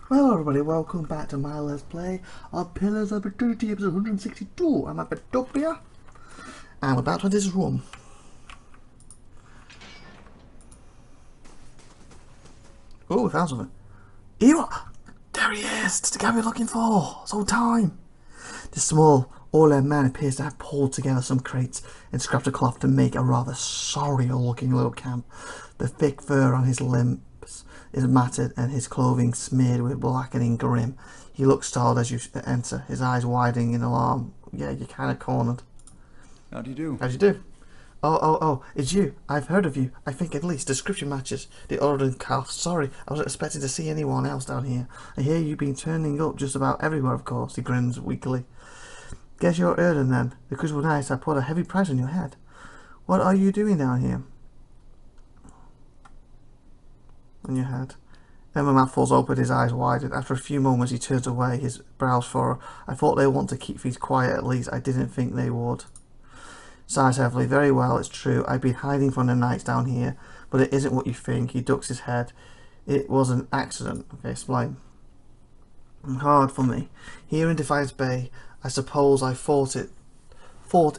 Hello everybody, welcome back to my Let's Play of Pillars of Eternity, episode 162. I'm at IVATOPIA, and we're about to enter this room. Oh, we found something. Here you are! There he is! It's the guy we're looking for! It's all time! The small, old man appears to have pulled together some crates and scrapped a cloth to make a rather sorry-looking little camp. The thick fur on his limbs is matted and his clothing smeared with blackening grim. He looks startled as you enter, his eyes widening in alarm. Yeah, you're kind of cornered. How do you do? How do you do? Oh, it's you. I've heard of you. I think at least description matches. The Odin calf. Sorry, I wasn't expecting to see anyone else down here. I hear you've been turning up just about everywhere, of course. He grins weakly. Guess you're Odin then. The Crystal Knights have put a heavy price on your head. What are you doing down here? On your head. Then my mouth falls open, his eyes widen. After a few moments he turns away, his brows furrow. I thought they want to keep things quiet at least. I didn't think they would. Sighs heavily. Very well, it's true. I've been hiding from the knights down here, but it isn't what you think. He ducks his head. It was an accident. Okay, explain. Hard for me. Here in Defiance Bay, I suppose I thought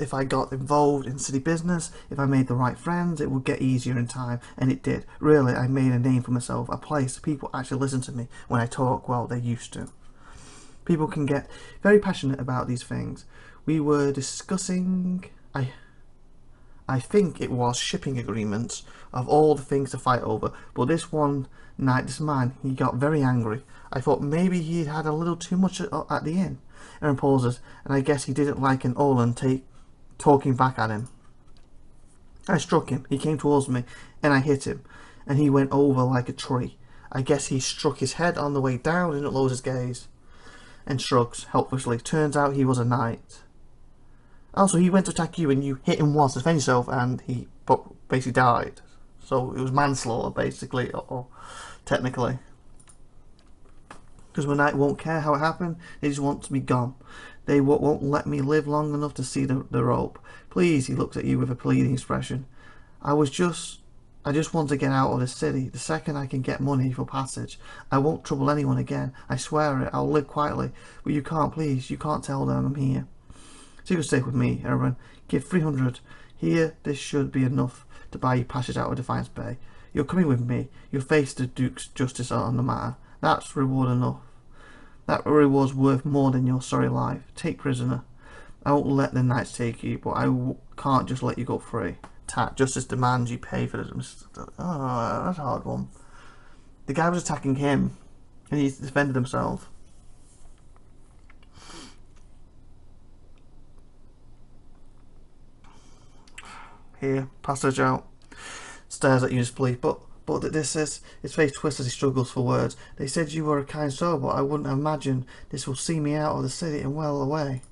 if I got involved in city business, if I made the right friends, it would get easier in time, and it did. Really, I made a name for myself, a place. People actually listen to me when I talk. Well, they used to. People can get very passionate about these things. We were discussing, I think it was shipping agreements of all the things to fight over, but this one night, this man, he got very angry. I thought maybe he'd had a little too much at the inn. Aaron pauses, and I guess he didn't like an Olin talking back at him. I struck him. He came towards me, and I hit him, and he went over like a tree. I guess he struck his head on the way down and it lowers his gaze, and shrugs helplessly. Turns out he was a knight. Also, he went to attack you, and you hit him once to defend yourself, and he basically died. So it was manslaughter, basically, or technically. Because my knight won't care how it happened, they just want to be gone. They won't let me live long enough to see the rope. Please, he looks at you with a pleading expression. I just want to get out of this city. The second I can get money for passage, I won't trouble anyone again. I swear it, I'll live quietly. But you can't, please, you can't tell them I'm here. So you can stay with me, Erwin. Give 300. Here, this should be enough to buy you passage out of Defiance Bay. You're coming with me. You'll face the Duke's justice on the matter. That's reward enough. That reward's worth more than your sorry life. Take prisoner. I won't let the knights take you, but I can't just let you go free. Justice demands you pay for this. Oh, that's a hard one. The guy was attacking him, and he defended himself. Here, passage out. Stares at you in disbelief, but this is, his face twists as he struggles for words. They said you were a kind soul, but I wouldn't imagine this will see me out of the city and well away.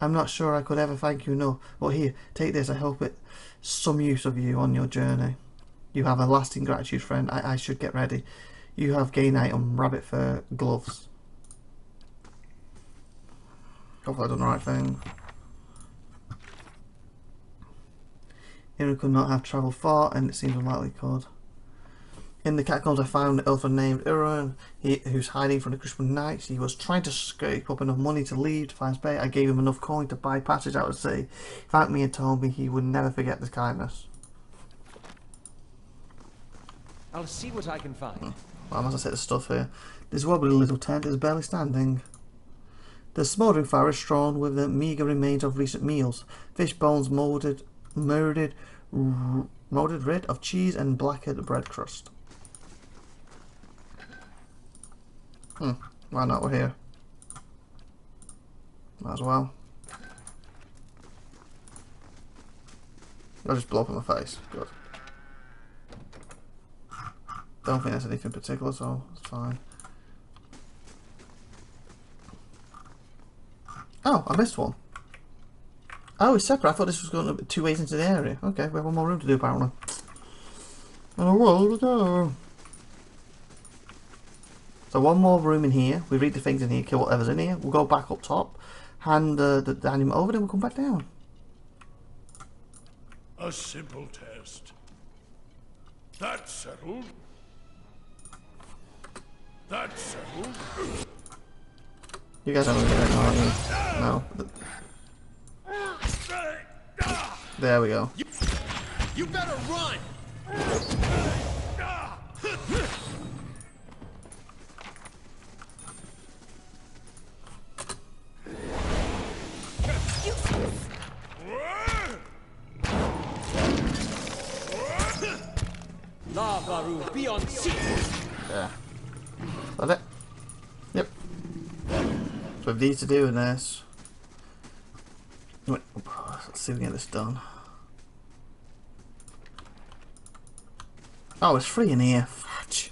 I'm not sure I could ever thank you enough, but here, take this. I hope it's some use of you on your journey. You have a lasting gratitude, friend. I should get ready. You have gain item, rabbit fur, gloves. Hopefully I've done the right thing. Aaron could not have travelled far, and it seems unlikely he could. In the catacombs I found an elfin named Aaron, who's hiding from the Crystal Knights. He was trying to scrape up enough money to leave Defiance Bay. I gave him enough coin to buy passage out of the city. He thanked me and told me he would never forget this kindness. I'll see what I can find. Well, I must have said the stuff here. This wobbly little tent is barely standing. The smouldering fire is strewn with the meagre remains of recent meals. Fish bones molded rid of cheese and blackened bread crust. Why not? We're here. Might as well. I'll just blow up in my face. Good. Don't think there's anything particular, so it's fine. Oh, I missed one. Oh, it's separate. I thought this was going to be 2 ways into the area. Okay, we have one more room to do apparently. Oh, well, we go. So one more room in here. We read the things in here, kill whatever's in here. We'll go back up top, hand the animal over, then we'll come back down. A simple test. That's settled. That's settled. You guys aren't gonna get it, no. There we go. You better run! Lavaru, be on seat! Yeah. That it? Yep. So we need to do in this. Wait, let's see if we can get this done. Oh, it's free in here. Fudge.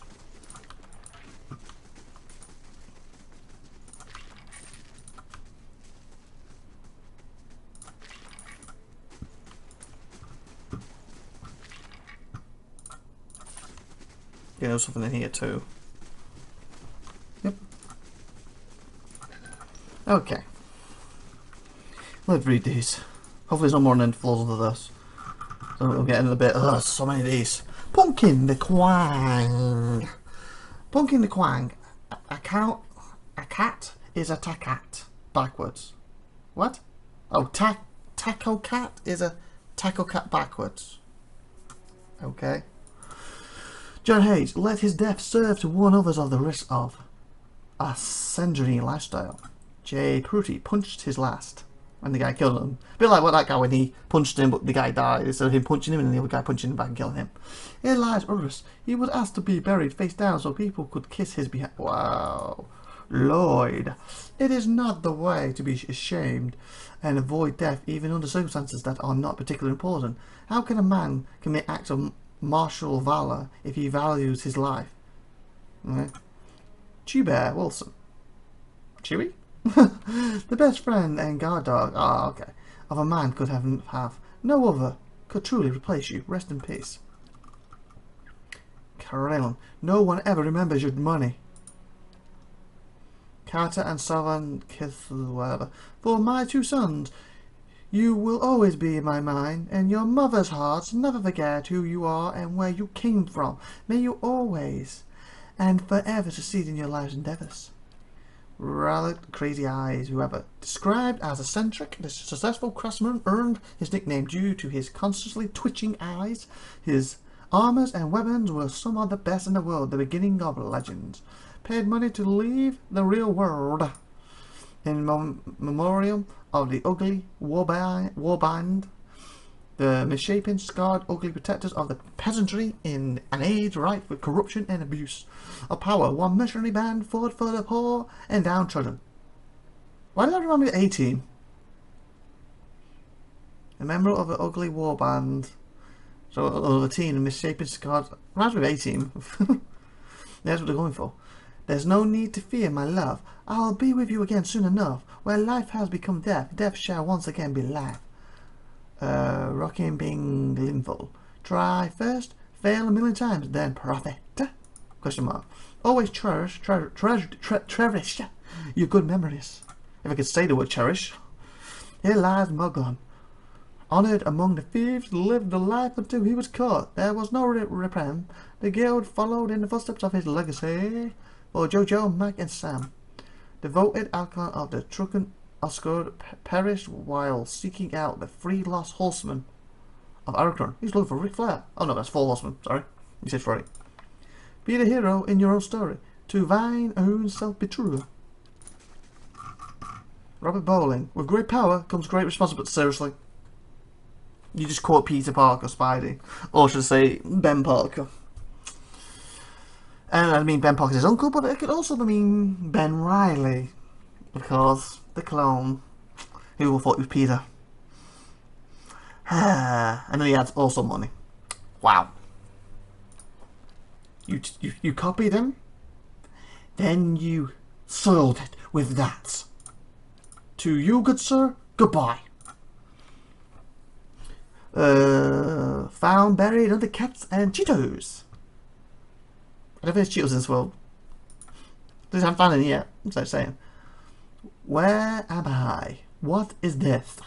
Yeah, there's something in here too. Yep. Okay. Let's read these. Hopefully there's no more than floors under this. So we'll get in a bit. Ugh, so many of these. Pumpkin the Quang. Pumpkin the Quang. A cat is a tacat. Backwards. What? Oh, taco cat is a taco cat backwards. Okay. John Hayes, let his death serve to warn others of the risk of a century lifestyle. J. Pruty punched his last, and the guy killed him. A bit like what that guy when he punched him, but the guy died instead of him punching him, and the other guy punching him back and killing him. Here lies Urus. He was asked to be buried face down so people could kiss his behind. Wow, Lloyd, it is not the way to be ashamed and avoid death, even under circumstances that are not particularly important. How can a man commit acts of martial valor if he values his life? Right. Chew-Bear Wilson. Chewy? The best friend and guard dog, okay, of a man could have no other could truly replace you. Rest in peace. Carillon, no one ever remembers your money. Carter and Southern Kithel, whatever. For my two sons, you will always be in my mind, and your mother's hearts never forget who you are and where you came from. May you always and forever succeed in your life's endeavours. Rather crazy eyes, whoever. Described as eccentric, the successful craftsman earned his nickname due to his constantly twitching eyes. His armours and weapons were some of the best in the world, the beginning of legends. Paid money to leave the real world. In memoriam of the ugly warband, the misshapen, scarred, ugly protectors of the peasantry in an age rife with corruption and abuse. A power, one missionary band fought for the poor and downtrodden. Why did that remind me of A-Team? A member of the ugly warband. So, of a team, misshapen, scarred. Reminds me of A-Team. That's what they're going for. There's no need to fear, my love. I'll be with you again soon enough. Where life has become death, death shall once again be life. Rocking being linful. Try first, fail a million times, then profit. Question mark. Always cherish your good memories. If I could say the word cherish. Here lies Muglon. Honoured among the thieves, lived the life until he was caught. There was no reprieve. The guild followed in the footsteps of his legacy. For Jojo, Mac and Sam. Devoted icon of the Trucken Oscar perished while seeking out the three lost horsemen of Aracron. He's looking for Ric Flair. Oh no, that's 4 horsemen. Sorry. You said 3. Be the hero in your own story. To thine own self be true. Robert Bowling. With great power comes great responsibility. Seriously. You just quote Peter Parker, Spidey. Or should I say, Ben Parker. And I mean Ben Parker's his uncle, but it could also mean Ben Riley. Because the clone, who thought he was Peter. And then he had also money. Wow. You copied him, then you soiled it with that. To you, good sir, goodbye. Found buried under cats and Cheetos. I don't think there's Cheetos in this world. I haven't found any yet. What's that saying? Where am I? What is this?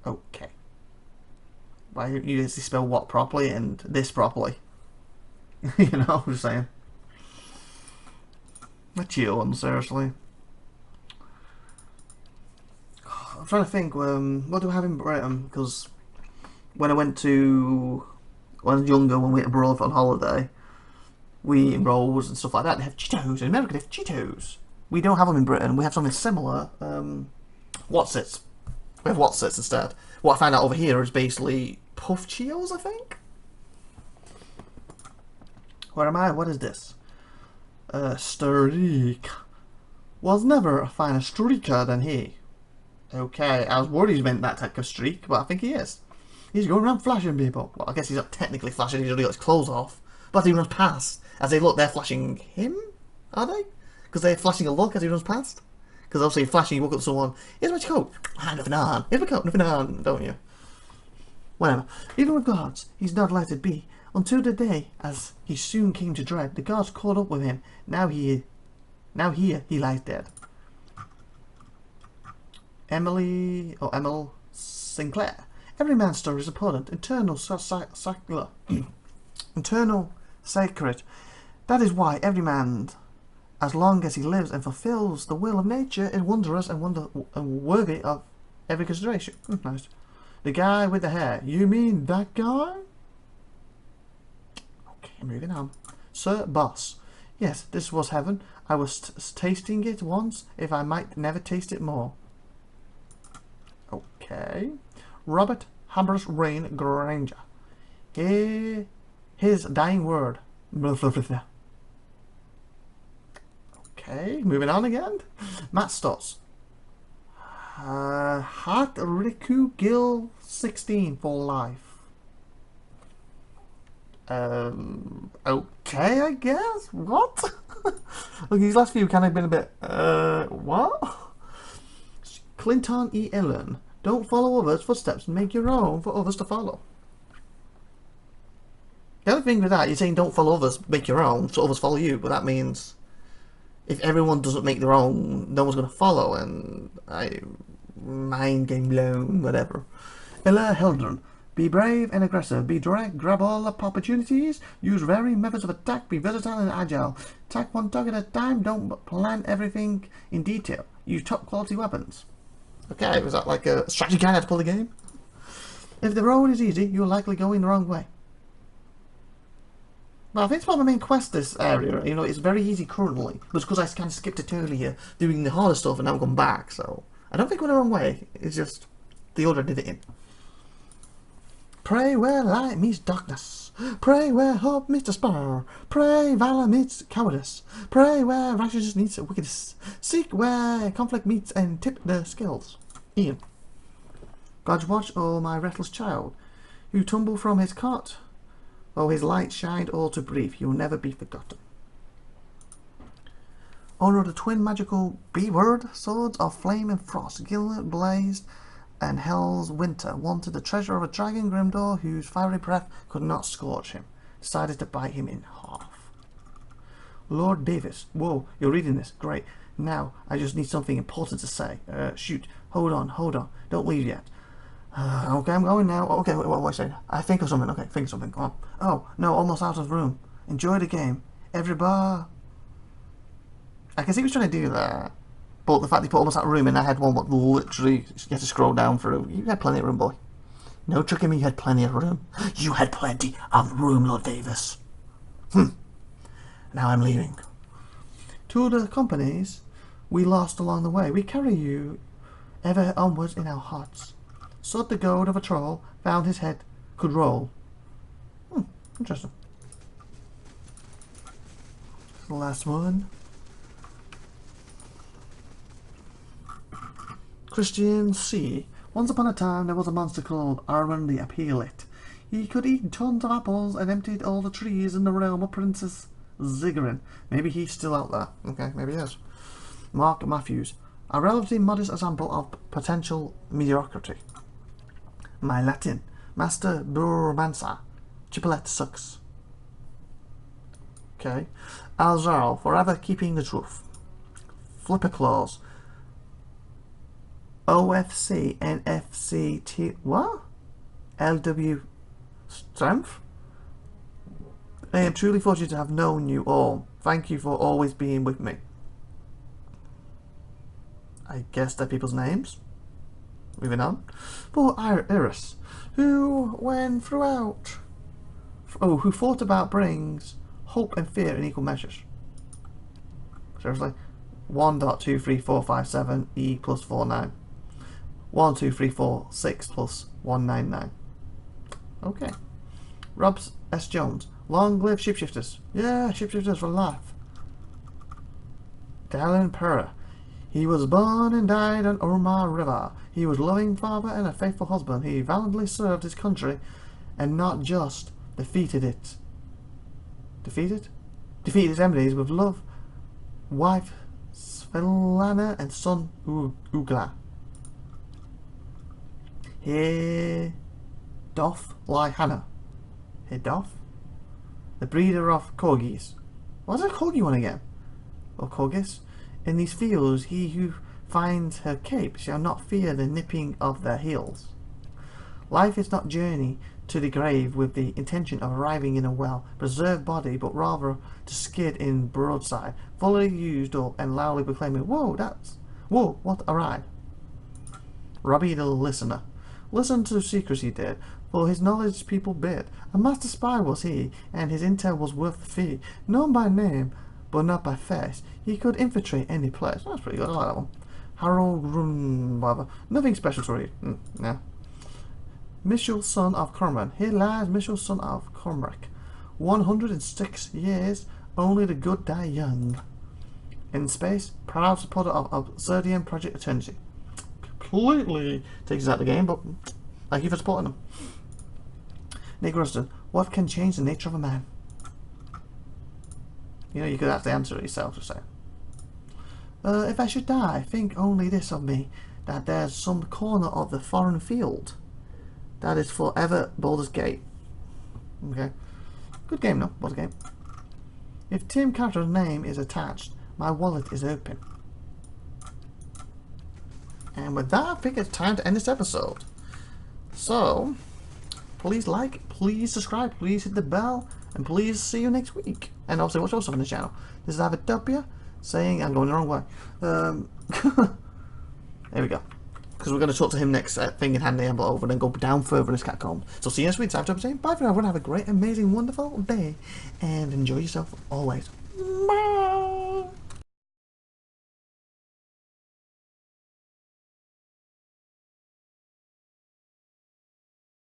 Okay. Why don't you spell what properly and this properly? You know, I'm just saying. The chill one, seriously. I'm trying to think, what do I have in Britain? Because when I went to, when I was younger, when we went abroad on holiday, we eat rolls and stuff like that. They have Cheetos. In America, they have Cheetos. We don't have them in Britain. We have something similar. What's-its? We have What's-its instead. What I found out over here is basically Puff Cheetos, I think? Where am I? What is this? Streak. Was never a finer streaker than he. Okay, I was worried he meant that type of streak, but I think he is. He's going around flashing people. Well, I guess he's not technically flashing, he's only got his clothes off. But as he runs past, as they look, they're flashing him? Are they? Because they're flashing a look as he runs past? Because obviously flashing, you walk up to someone, here's my coat. Ah, nothing on. Here's my coat, nothing on, don't you? Whatever. Even with guards, he's not let it be. Until the day, as he soon came to dread, the guards caught up with him. Now here he lies dead. Emily Sinclair. Every man's story is important. Internal sacred. That is why every man, as long as he lives and fulfills the will of nature, is wondrous and worthy of every consideration. Nice. The guy with the hair. You mean that guy? Okay, moving on. Sir Boss. Yes, this was heaven. I was tasting it once, if I might never taste it more. Okay. Robert Hammers Rain Granger. His dying word. Okay, moving on again. Matt Stotts. Hat Riku Gill 16 for life. Okay, I guess. What? Look, these last few kind of been a bit, what? Clinton E. Ellen. Don't follow others' footsteps, make your own for others to follow. The other thing with that, you're saying don't follow others, make your own, so others follow you, but that means if everyone doesn't make their own, no one's going to follow, and mind game blown, whatever. Ella Heldren. Be brave and aggressive, be direct, grab all the opportunities, use varying methods of attack, be versatile and agile. Attack one target at a time, don't plan everything in detail. Use top quality weapons. Okay, was that like a strategy guide how to play the game? If the road is easy, you'll likely go in the wrong way. Well, I think it's one of the main quests this area, you know, it's very easy currently. But it's because I kind of skipped it earlier, doing the harder stuff, and now I've gone back, so... I don't think we're the wrong way, it's just... the order I did it in. Pray where light meets darkness. Pray where hope meets despair. Pray valor meets cowardice. Pray where righteousness meets wickedness. Seek where conflict meets and tip the scales. Ian. God's watch, oh my restless child, who tumbled from his cot. Oh, his light shined all too brief. He will never be forgotten. Owner of the twin magical B-word swords of flame and frost, gilded blazed, and Hell's Winter wanted the treasure of a dragon Grimdor whose fiery breath could not scorch him. Decided to bite him in half. Lord Davis. Whoa, you're reading this. Great. Now, I just need something important to say. Shoot. Hold on. Don't leave yet. Okay, I'm going now. Okay, wait, what say? I think of something. Okay, think of something. Come on. Oh, no, almost out of room. Enjoy the game. Everybody. I can see he was trying to do that. But the fact he put almost that room in, I had one what literally you had to scroll down through. You had plenty of room, boy. No tricking me, you had plenty of room. You had plenty of room, Lord Davis. Now I'm leaving. To the companies we lost along the way, we carry you ever onwards in our hearts. Sought the gold of a troll, found his head could roll. Interesting. The last one. Christian C. Once upon a time there was a monster called Arwen the Appealit. He could eat tons of apples and emptied all the trees in the realm of Princess Ziggurin. Maybe he's still out there. Okay, maybe he is. Mark Matthews. A relatively modest example of potential mediocrity. My Latin. Master Burmansa. Chipolette sucks. Okay. Alzarl. Forever keeping the truth. Flipper Claws. OFC, NFCT, what? LW Strength? I am truly fortunate to have known you all. Thank you for always being with me. I guess they're people's names. Moving on. Poor Iris, who who thought about brings hope and fear in equal measures. Seriously? 1.23457 E plus 49. 12346 plus 199. Okay. Robs S. Jones. Long live shapeshifters. Yeah, shapeshifters for life. Dallin Purr. He was born and died on Ormar River. He was a loving father and a faithful husband. He valiantly served his country and not just defeated it. Defeated? Defeated his enemies with love. Wife Svelana and son Ugla. He doth lie Hannah. He doth? The breeder of corgis. What's a corgi one again? Or corgis? In these fields, he who finds her cape shall not fear the nipping of their heels. Life is not journey to the grave with the intention of arriving in a well-preserved body, but rather to skid in broadside, fully used up and loudly proclaiming, "Whoa, what a ride!" Robbie the listener. Listen to secrets he did, for his knowledge people bid. A master spy was he, and his intel was worth the fee. Known by name, but not by face, he could infiltrate any place. Oh, that's pretty good, I like that one. Harold whatever. Nothing special to read. No. Mitchell, son of Cormac. Here lies Mitchell, son of Cormac. 106 years, only the good die young. In space, proud supporter of Obsidian Project Eternity. Completely takes us out of the game, but thank you for supporting them. Nick Ruston, what can change the nature of a man? You know, you could have to answer it yourself, just say. If I should die, think only this of me, that there's some corner of the foreign field that is forever Baldur's Gate. Okay. Good game, no? What a game. If Tim Carter's name is attached, my wallet is open. And with that, I think it's time to end this episode. So, please like, please subscribe, please hit the bell, and please see you next week. And also watch also on the channel. This is IVATOPIA saying I'm going the wrong way. There we go. Because we're going to talk to him next thing in hand the envelope and then go down further in his catacomb. So see you next week. It's IVATOPIA saying bye for now. Everyone have a great, amazing, wonderful day. And enjoy yourself always. Bye.